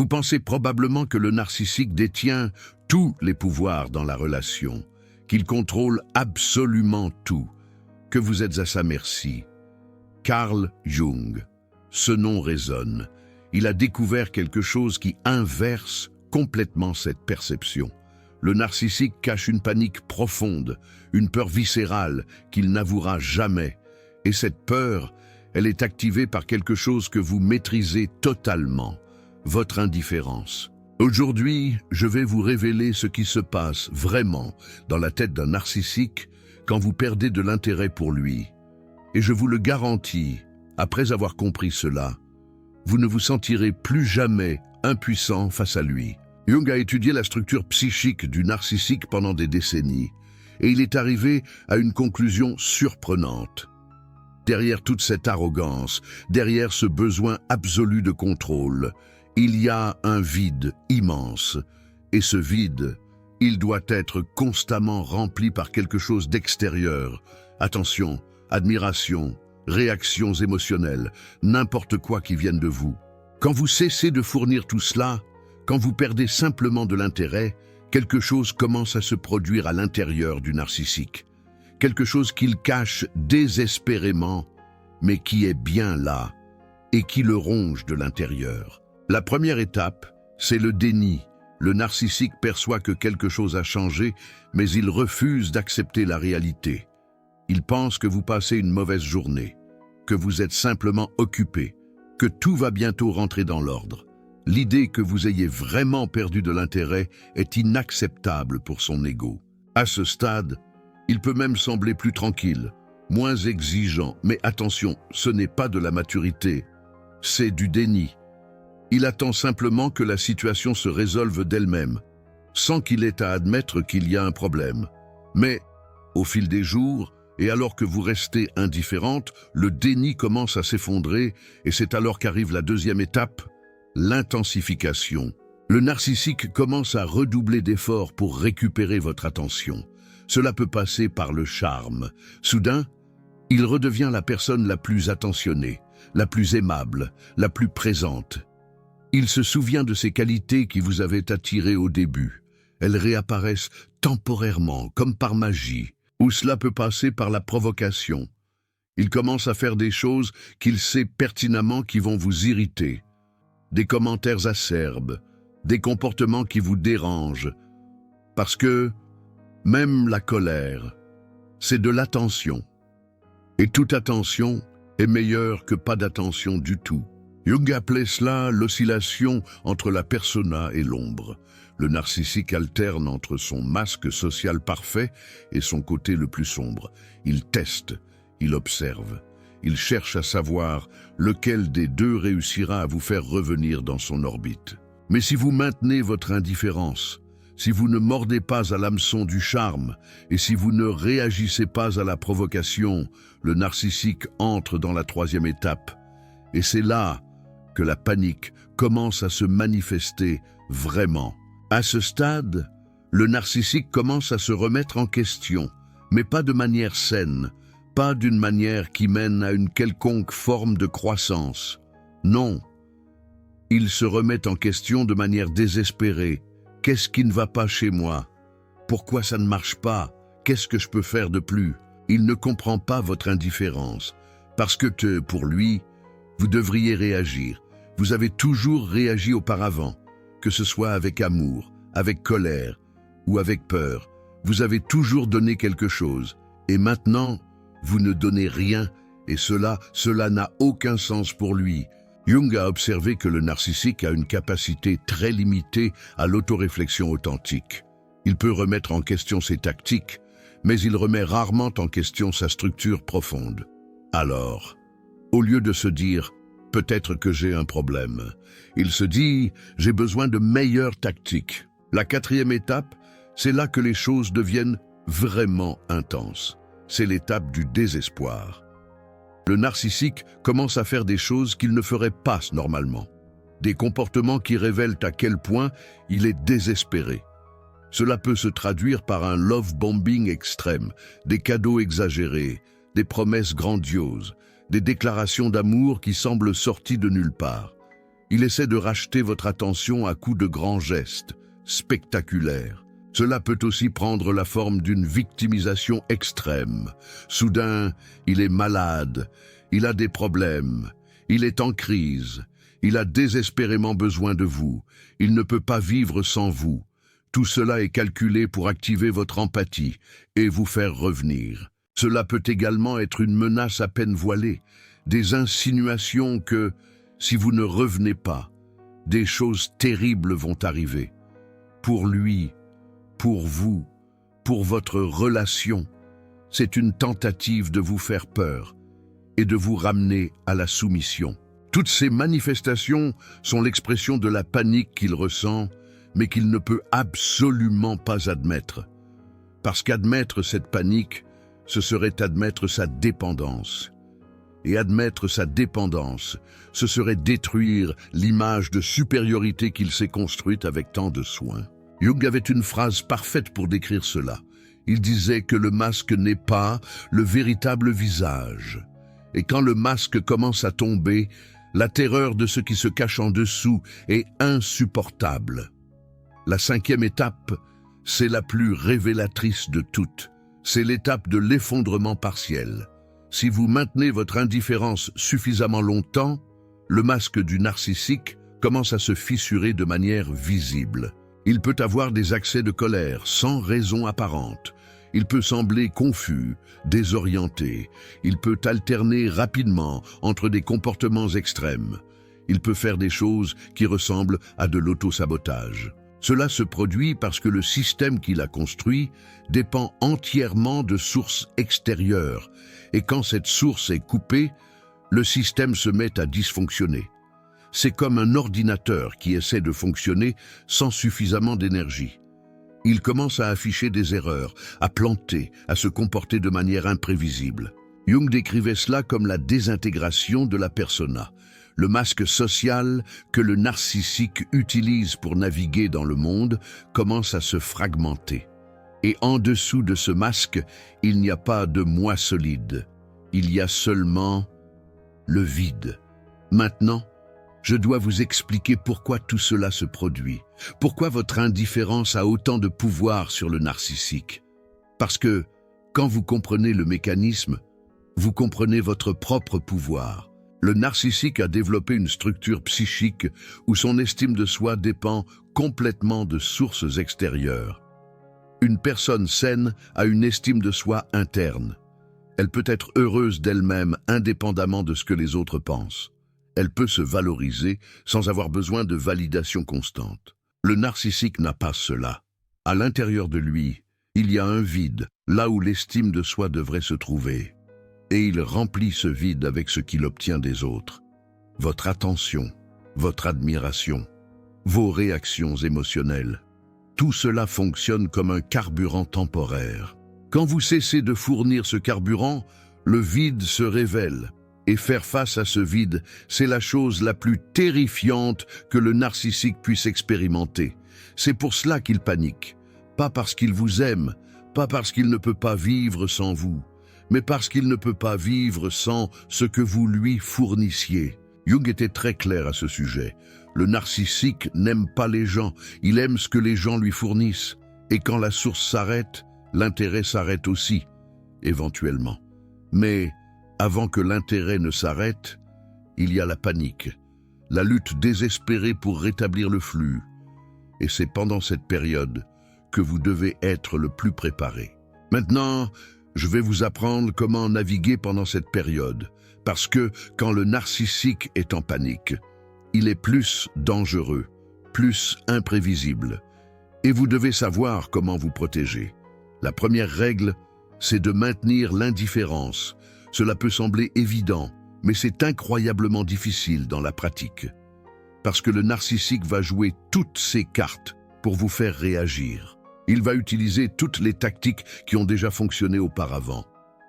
Vous pensez probablement que le narcissique détient tous les pouvoirs dans la relation, qu'il contrôle absolument tout, que vous êtes à sa merci. Carl Jung, ce nom résonne. Il a découvert quelque chose qui inverse complètement cette perception. Le narcissique cache une panique profonde, une peur viscérale qu'il n'avouera jamais. Et cette peur, elle est activée par quelque chose que vous maîtrisez totalement, votre indifférence. Aujourd'hui, je vais vous révéler ce qui se passe vraiment dans la tête d'un narcissique quand vous perdez de l'intérêt pour lui. Et je vous le garantis, après avoir compris cela, vous ne vous sentirez plus jamais impuissant face à lui. Jung a étudié la structure psychique du narcissique pendant des décennies, et il est arrivé à une conclusion surprenante. Derrière toute cette arrogance, derrière ce besoin absolu de contrôle, il y a un vide immense. Et ce vide, il doit être constamment rempli par quelque chose d'extérieur. Attention, admiration, réactions émotionnelles, n'importe quoi qui vienne de vous. Quand vous cessez de fournir tout cela, quand vous perdez simplement de l'intérêt, quelque chose commence à se produire à l'intérieur du narcissique. Quelque chose qu'il cache désespérément, mais qui est bien là et qui le ronge de l'intérieur. La première étape, c'est le déni. Le narcissique perçoit que quelque chose a changé, mais il refuse d'accepter la réalité. Il pense que vous passez une mauvaise journée, que vous êtes simplement occupé, que tout va bientôt rentrer dans l'ordre. L'idée que vous ayez vraiment perdu de l'intérêt est inacceptable pour son ego. À ce stade, il peut même sembler plus tranquille, moins exigeant, mais attention, ce n'est pas de la maturité, c'est du déni. Il attend simplement que la situation se résolve d'elle-même, sans qu'il ait à admettre qu'il y a un problème. Mais, au fil des jours, et alors que vous restez indifférente, le déni commence à s'effondrer, et c'est alors qu'arrive la deuxième étape, l'intensification. Le narcissique commence à redoubler d'efforts pour récupérer votre attention. Cela peut passer par le charme. Soudain, il redevient la personne la plus attentionnée, la plus aimable, la plus présente. Il se souvient de ces qualités qui vous avaient attiré au début. Elles réapparaissent temporairement, comme par magie, ou cela peut passer par la provocation. Il commence à faire des choses qu'il sait pertinemment qui vont vous irriter. Des commentaires acerbes, des comportements qui vous dérangent. Parce que même la colère, c'est de l'attention. Et toute attention est meilleure que pas d'attention du tout. Jung appelait cela l'oscillation entre la persona et l'ombre. Le narcissique alterne entre son masque social parfait et son côté le plus sombre. Il teste, il observe, il cherche à savoir lequel des deux réussira à vous faire revenir dans son orbite. Mais si vous maintenez votre indifférence, si vous ne mordez pas à l'hameçon du charme et si vous ne réagissez pas à la provocation, le narcissique entre dans la troisième étape. Et c'est là que la panique commence à se manifester vraiment. À ce stade, le narcissique commence à se remettre en question, mais pas de manière saine, pas d'une manière qui mène à une quelconque forme de croissance. Non, il se remet en question de manière désespérée. Qu'est-ce qui ne va pas chez moi? Pourquoi ça ne marche pas? Qu'est-ce que je peux faire de plus? Il ne comprend pas votre indifférence, parce que pour lui, vous devriez réagir. Vous avez toujours réagi auparavant, que ce soit avec amour, avec colère ou avec peur. Vous avez toujours donné quelque chose, et maintenant, vous ne donnez rien, et cela n'a aucun sens pour lui. Jung a observé que le narcissique a une capacité très limitée à l'autoréflexion authentique. Il peut remettre en question ses tactiques, mais il remet rarement en question sa structure profonde. Alors, au lieu de se dire « peut-être que j'ai un problème », il se dit « j'ai besoin de meilleures tactiques ». La quatrième étape, c'est là que les choses deviennent vraiment intenses. C'est l'étape du désespoir. Le narcissique commence à faire des choses qu'il ne ferait pas normalement. Des comportements qui révèlent à quel point il est désespéré. Cela peut se traduire par un love bombing extrême, des cadeaux exagérés, des promesses grandioses, des déclarations d'amour qui semblent sorties de nulle part. Il essaie de racheter votre attention à coups de grands gestes, spectaculaires. Cela peut aussi prendre la forme d'une victimisation extrême. Soudain, il est malade, il a des problèmes, il est en crise, il a désespérément besoin de vous, il ne peut pas vivre sans vous. Tout cela est calculé pour activer votre empathie et vous faire revenir. Cela peut également être une menace à peine voilée, des insinuations que, si vous ne revenez pas, des choses terribles vont arriver. Pour lui, pour vous, pour votre relation, c'est une tentative de vous faire peur et de vous ramener à la soumission. Toutes ces manifestations sont l'expression de la panique qu'il ressent, mais qu'il ne peut absolument pas admettre. Parce qu'admettre cette panique, ce serait admettre sa dépendance. Et admettre sa dépendance, ce serait détruire l'image de supériorité qu'il s'est construite avec tant de soin. Jung avait une phrase parfaite pour décrire cela. Il disait que le masque n'est pas le véritable visage. Et quand le masque commence à tomber, la terreur de ce qui se cache en dessous est insupportable. La 5e étape, c'est la plus révélatrice de toutes. C'est l'étape de l'effondrement partiel. Si vous maintenez votre indifférence suffisamment longtemps, le masque du narcissique commence à se fissurer de manière visible. Il peut avoir des accès de colère sans raison apparente. Il peut sembler confus, désorienté. Il peut alterner rapidement entre des comportements extrêmes. Il peut faire des choses qui ressemblent à de l'autosabotage. Cela se produit parce que le système qu'il a construit dépend entièrement de sources extérieures. Et quand cette source est coupée, le système se met à dysfonctionner. C'est comme un ordinateur qui essaie de fonctionner sans suffisamment d'énergie. Il commence à afficher des erreurs, à planter, à se comporter de manière imprévisible. Jung décrivait cela comme la désintégration de la persona, le masque social que le narcissique utilise pour naviguer dans le monde commence à se fragmenter. Et en dessous de ce masque, il n'y a pas de moi solide. Il y a seulement le vide. Maintenant, je dois vous expliquer pourquoi tout cela se produit. Pourquoi votre indifférence a autant de pouvoir sur le narcissique. Parce que, quand vous comprenez le mécanisme, vous comprenez votre propre pouvoir. Le narcissique a développé une structure psychique où son estime de soi dépend complètement de sources extérieures. Une personne saine a une estime de soi interne. Elle peut être heureuse d'elle-même indépendamment de ce que les autres pensent. Elle peut se valoriser sans avoir besoin de validation constante. Le narcissique n'a pas cela. À l'intérieur de lui, il y a un vide, là où l'estime de soi devrait se trouver. Et il remplit ce vide avec ce qu'il obtient des autres. Votre attention, votre admiration, vos réactions émotionnelles. Tout cela fonctionne comme un carburant temporaire. Quand vous cessez de fournir ce carburant, le vide se révèle. Et faire face à ce vide, c'est la chose la plus terrifiante que le narcissique puisse expérimenter. C'est pour cela qu'il panique. Pas parce qu'il vous aime, pas parce qu'il ne peut pas vivre sans vous, mais parce qu'il ne peut pas vivre sans ce que vous lui fournissiez. Jung était très clair à ce sujet. Le narcissique n'aime pas les gens, il aime ce que les gens lui fournissent. Et quand la source s'arrête, l'intérêt s'arrête aussi, éventuellement. Mais avant que l'intérêt ne s'arrête, il y a la panique, la lutte désespérée pour rétablir le flux. Et c'est pendant cette période que vous devez être le plus préparé. Maintenant, je vais vous apprendre comment naviguer pendant cette période, parce que quand le narcissique est en panique, il est plus dangereux, plus imprévisible. Et vous devez savoir comment vous protéger. La première règle, c'est de maintenir l'indifférence. Cela peut sembler évident, mais c'est incroyablement difficile dans la pratique. Parce que le narcissique va jouer toutes ses cartes pour vous faire réagir. Il va utiliser toutes les tactiques qui ont déjà fonctionné auparavant.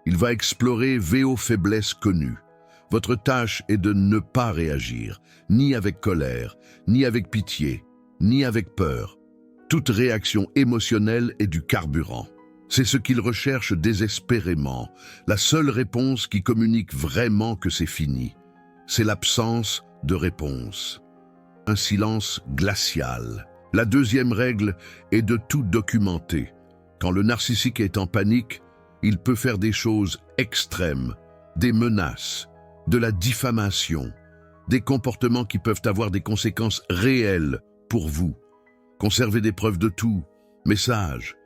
Il va explorer vos faiblesses connues. Votre tâche est de ne pas réagir, ni avec colère, ni avec pitié, ni avec peur. Toute réaction émotionnelle est du carburant. C'est ce qu'il recherche désespérément, la seule réponse qui communique vraiment que c'est fini. C'est l'absence de réponse. un silence glacial. La deuxième règle est de tout documenter. Quand le narcissique est en panique, il peut faire des choses extrêmes, des menaces, de la diffamation, des comportements qui peuvent avoir des conséquences réelles pour vous. Conservez des preuves de tout, messages,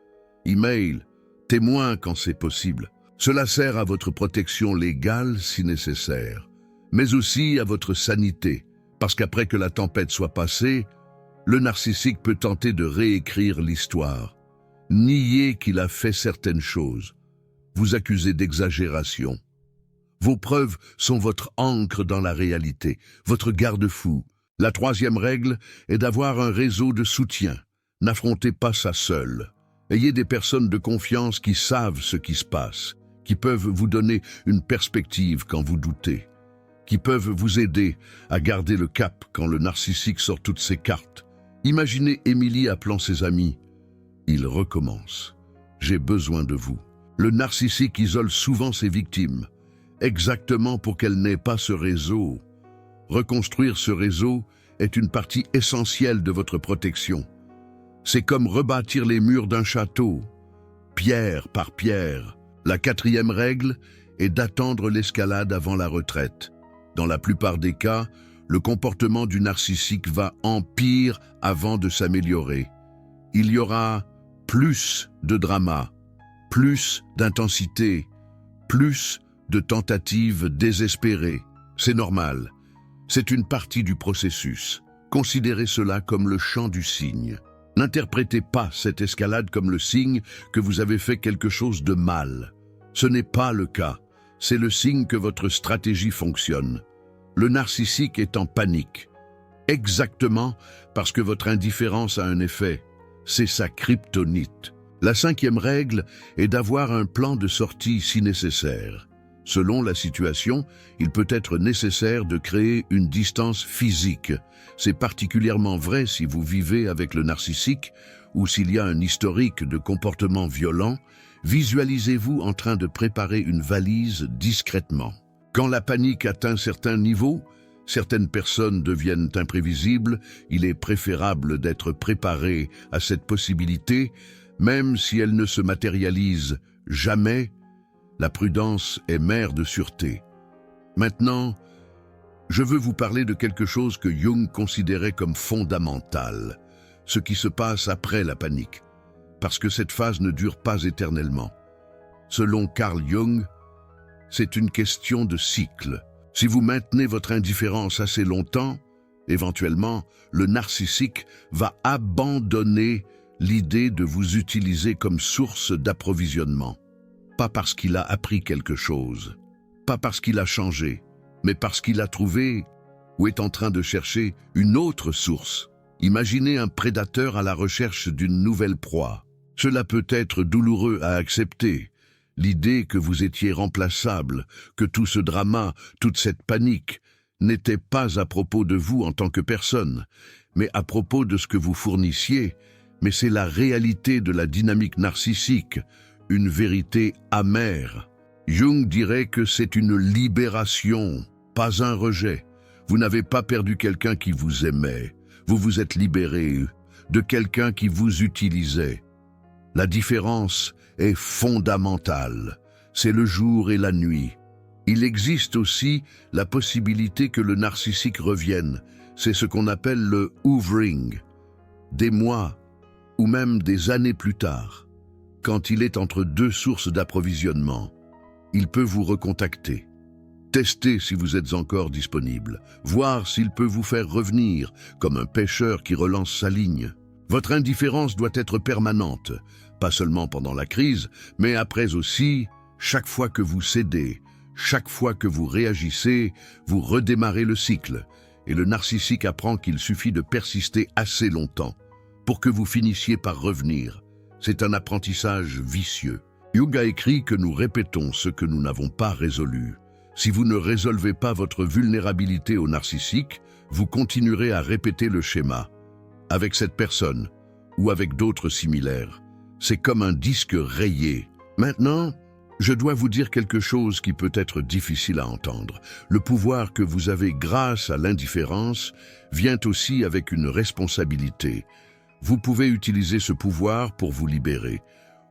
emails, témoins quand c'est possible. Cela sert à votre protection légale si nécessaire, mais aussi à votre sanité, parce qu'après que la tempête soit passée, le narcissique peut tenter de réécrire l'histoire, nier qu'il a fait certaines choses, vous accuser d'exagération. Vos preuves sont votre ancre dans la réalité, votre garde-fou. La troisième règle est d'avoir un réseau de soutien. N'affrontez pas ça seul. Ayez des personnes de confiance qui savent ce qui se passe, qui peuvent vous donner une perspective quand vous doutez, qui peuvent vous aider à garder le cap quand le narcissique sort toutes ses cartes. Imaginez Émilie appelant ses amis. Il recommence. J'ai besoin de vous. Le narcissique isole souvent ses victimes, exactement pour qu'elles n'aient pas ce réseau. Reconstruire ce réseau est une partie essentielle de votre protection. C'est comme rebâtir les murs d'un château, pierre par pierre. La quatrième règle est d'attendre l'escalade avant la retraite. Dans la plupart des cas, le comportement du narcissique va en pire avant de s'améliorer. Il y aura plus de drama, plus d'intensité, plus de tentatives désespérées. C'est normal. C'est une partie du processus. Considérez cela comme le chant du cygne. N'interprétez pas cette escalade comme le signe que vous avez fait quelque chose de mal. Ce n'est pas le cas. C'est le signe que votre stratégie fonctionne. Le narcissique est en panique. Exactement parce que votre indifférence a un effet. C'est sa kryptonite. La cinquième règle est d'avoir un plan de sortie si nécessaire. Selon la situation, il peut être nécessaire de créer une distance physique. C'est particulièrement vrai si vous vivez avec le narcissique ou s'il y a un historique de comportement violent. Visualisez-vous en train de préparer une valise discrètement. Quand la panique atteint certains niveaux, certaines personnes deviennent imprévisibles, il est préférable d'être préparé à cette possibilité, même si elle ne se matérialise jamais. La prudence est mère de sûreté. Maintenant, je veux vous parler de quelque chose que Jung considérait comme fondamental, ce qui se passe après la panique, parce que cette phase ne dure pas éternellement. Selon Carl Jung, c'est une question de cycle. Si vous maintenez votre indifférence assez longtemps, éventuellement, le narcissique va abandonner l'idée de vous utiliser comme source d'approvisionnement. Pas parce qu'il a appris quelque chose, pas parce qu'il a changé, mais parce qu'il a trouvé ou est en train de chercher une autre source. Imaginez un prédateur à la recherche d'une nouvelle proie. Cela peut être douloureux à accepter. L'idée que vous étiez remplaçable, que tout ce drama, toute cette panique, n'était pas à propos de vous en tant que personne, mais à propos de ce que vous fournissiez. Mais c'est la réalité de la dynamique narcissique, une vérité amère. Jung dirait que c'est une libération, pas un rejet. Vous n'avez pas perdu quelqu'un qui vous aimait. Vous vous êtes libéré de quelqu'un qui vous utilisait. La différence est fondamentale. C'est le jour et la nuit. Il existe aussi la possibilité que le narcissique revienne. C'est ce qu'on appelle le hoovering. Des mois ou même des années plus tard, quand il est entre deux sources d'approvisionnement, il peut vous recontacter. Testez si vous êtes encore disponible, voir s'il peut vous faire revenir, comme un pêcheur qui relance sa ligne. Votre indifférence doit être permanente, pas seulement pendant la crise, mais après aussi, chaque fois que vous cédez, chaque fois que vous réagissez, vous redémarrez le cycle, et le narcissique apprend qu'il suffit de persister assez longtemps pour que vous finissiez par revenir. C'est un apprentissage vicieux. Jung a écrit que nous répétons ce que nous n'avons pas résolu. Si vous ne résolvez pas votre vulnérabilité au narcissique, vous continuerez à répéter le schéma, avec cette personne ou avec d'autres similaires. C'est comme un disque rayé. Maintenant, Je dois vous dire quelque chose qui peut être difficile à entendre. Le pouvoir que vous avez grâce à l'indifférence vient aussi avec une responsabilité. Vous pouvez utiliser ce pouvoir pour vous libérer,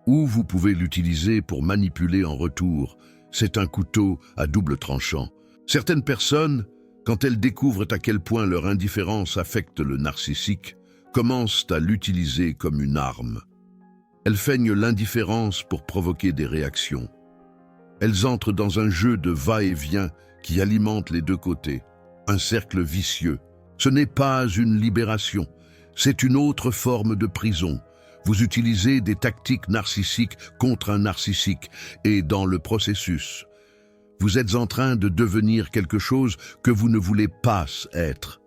ou vous pouvez l'utiliser pour manipuler en retour. C'est un couteau à double tranchant. Certaines personnes, quand elles découvrent à quel point leur indifférence affecte le narcissique, commencent à l'utiliser comme une arme. Elles feignent l'indifférence pour provoquer des réactions. Elles entrent dans un jeu de va-et-vient qui alimente les deux côtés, un cercle vicieux. Ce n'est pas une libération, c'est une autre forme de prison. Vous utilisez des tactiques narcissiques contre un narcissique et dans le processus, vous êtes en train de devenir quelque chose que vous ne voulez pas être.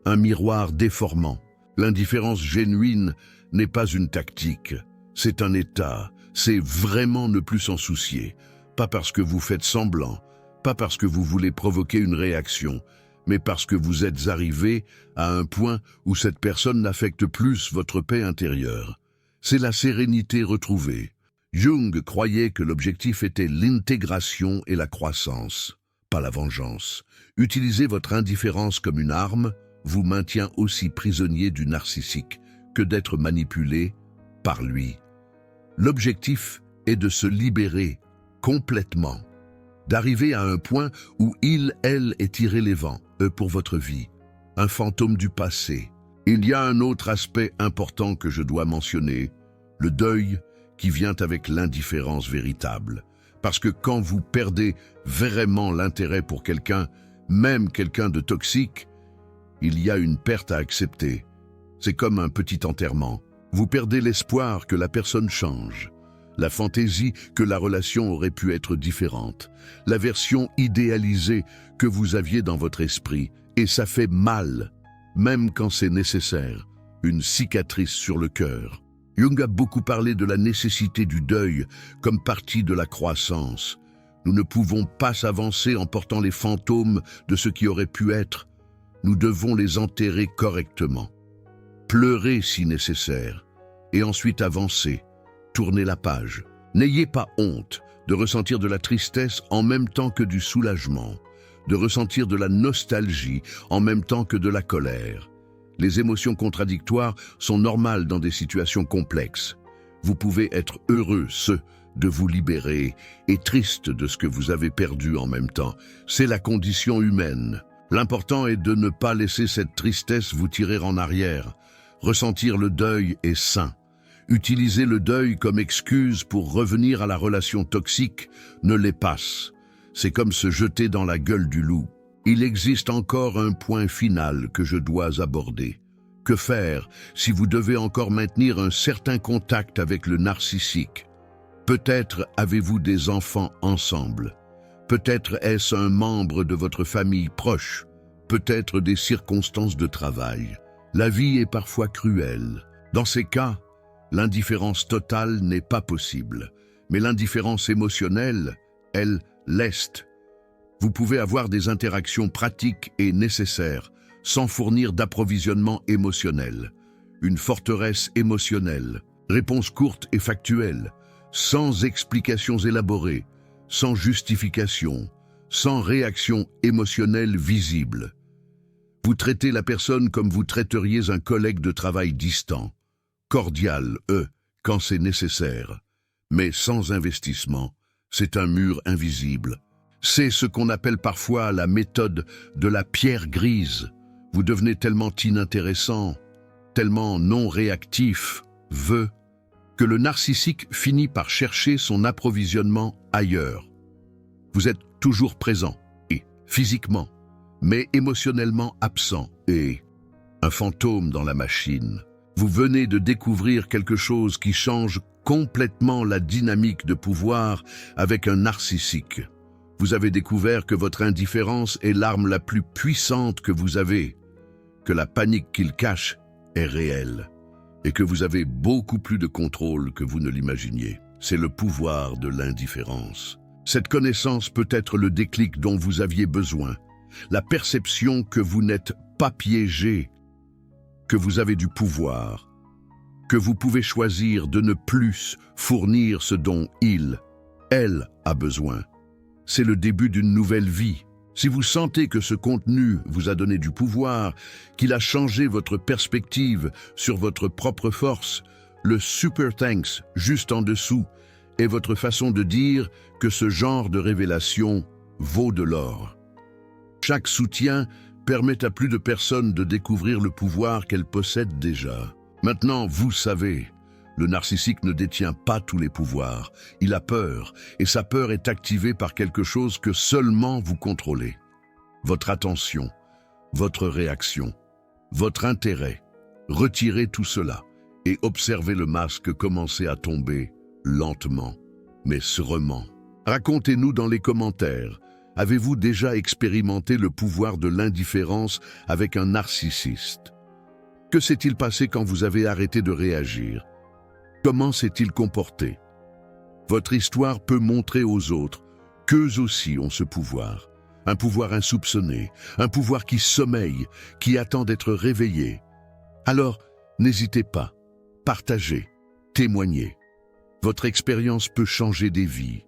Un miroir déformant. L'indifférence genuine n'est pas une tactique, c'est un état. C'est vraiment ne plus s'en soucier. Pas parce que vous faites semblant, pas parce que vous voulez provoquer une réaction, mais parce que vous êtes arrivé à un point où cette personne n'affecte plus votre paix intérieure. C'est la sérénité retrouvée. Jung croyait que l'objectif était l'intégration et la croissance, pas la vengeance. Utiliser votre indifférence comme une arme vous maintient aussi prisonnier du narcissique que d'être manipulé par lui. L'objectif est de se libérer complètement, d'arriver à un point où elle est irrélévant pour votre vie, un fantôme du passé. Il y a un autre aspect important que je dois mentionner, le deuil qui vient avec l'indifférence véritable. Parce que quand vous perdez vraiment l'intérêt pour quelqu'un, même quelqu'un de toxique, il y a une perte à accepter. C'est comme un petit enterrement. Vous perdez l'espoir que la personne change, la fantaisie que la relation aurait pu être différente, la version idéalisée que vous aviez dans votre esprit, et ça fait mal, même quand c'est nécessaire, une cicatrice sur le cœur. Jung a beaucoup parlé de la nécessité du deuil comme partie de la croissance. Nous ne pouvons pas s'avancer en portant les fantômes de ce qui aurait pu être. Nous devons les enterrer correctement. Pleurer si nécessaire, et ensuite avancer, tourner la page. N'ayez pas honte de ressentir de la tristesse en même temps que du soulagement, de ressentir de la nostalgie en même temps que de la colère. Les émotions contradictoires sont normales dans des situations complexes. Vous pouvez être heureux, de vous libérer, et triste de ce que vous avez perdu en même temps. C'est la condition humaine. L'important est de ne pas laisser cette tristesse vous tirer en arrière. Ressentir le deuil est sain. Utiliser le deuil comme excuse pour revenir à la relation toxique ne l'est pas. C'est comme se jeter dans la gueule du loup. Il existe encore un point final que je dois aborder. Que faire si vous devez encore maintenir un certain contact avec le narcissique? Peut-être avez-vous des enfants ensemble. Peut-être est-ce un membre de votre famille proche. Peut-être des circonstances de travail. La vie est parfois cruelle. Dans ces cas, l'indifférence totale n'est pas possible. Mais l'indifférence émotionnelle, elle, l'est. Vous pouvez avoir des interactions pratiques et nécessaires, sans fournir d'approvisionnement émotionnel. Une forteresse émotionnelle, réponse courte et factuelle, sans explications élaborées, sans justification, sans réaction émotionnelle visible. Vous traitez la personne comme vous traiteriez un collègue de travail distant, cordial, quand c'est nécessaire, mais sans investissement. C'est un mur invisible. C'est ce qu'on appelle parfois la méthode de la pierre grise. Vous devenez tellement inintéressant, tellement non réactif, que le narcissique finit par chercher son approvisionnement ailleurs. Vous êtes toujours présent, et physiquement, mais émotionnellement absent, et un fantôme dans la machine. Vous venez de découvrir quelque chose qui change complètement la dynamique de pouvoir avec un narcissique. Vous avez découvert que votre indifférence est l'arme la plus puissante que vous avez, que la panique qu'il cache est réelle, et que vous avez beaucoup plus de contrôle que vous ne l'imaginiez. C'est le pouvoir de l'indifférence. Cette connaissance peut être le déclic dont vous aviez besoin, la perception que vous n'êtes pas piégé, que vous avez du pouvoir, que vous pouvez choisir de ne plus fournir ce dont il elle a besoin. C'est le début d'une nouvelle vie. Si vous sentez que ce contenu vous a donné du pouvoir, qu'il a changé votre perspective sur votre propre force, le Super Thanks juste en dessous est votre façon de dire que ce genre de révélation vaut de l'or. Chaque soutien permet à plus de personnes de découvrir le pouvoir qu'elles possèdent déjà. Maintenant, vous savez, le narcissique ne détient pas tous les pouvoirs. Il a peur, et sa peur est activée par quelque chose que seulement vous contrôlez. Votre attention, votre réaction, votre intérêt. Retirez tout cela et observez le masque commencer à tomber lentement, mais sûrement. Racontez-nous dans les commentaires, avez-vous déjà expérimenté le pouvoir de l'indifférence avec un narcissiste? Que s'est-il passé quand vous avez arrêté de réagir? Comment s'est-il comporté? Votre histoire peut montrer aux autres qu'eux aussi ont ce pouvoir. Un pouvoir insoupçonné, un pouvoir qui sommeille, qui attend d'être réveillé. Alors, n'hésitez pas, partagez, témoignez. Votre expérience peut changer des vies.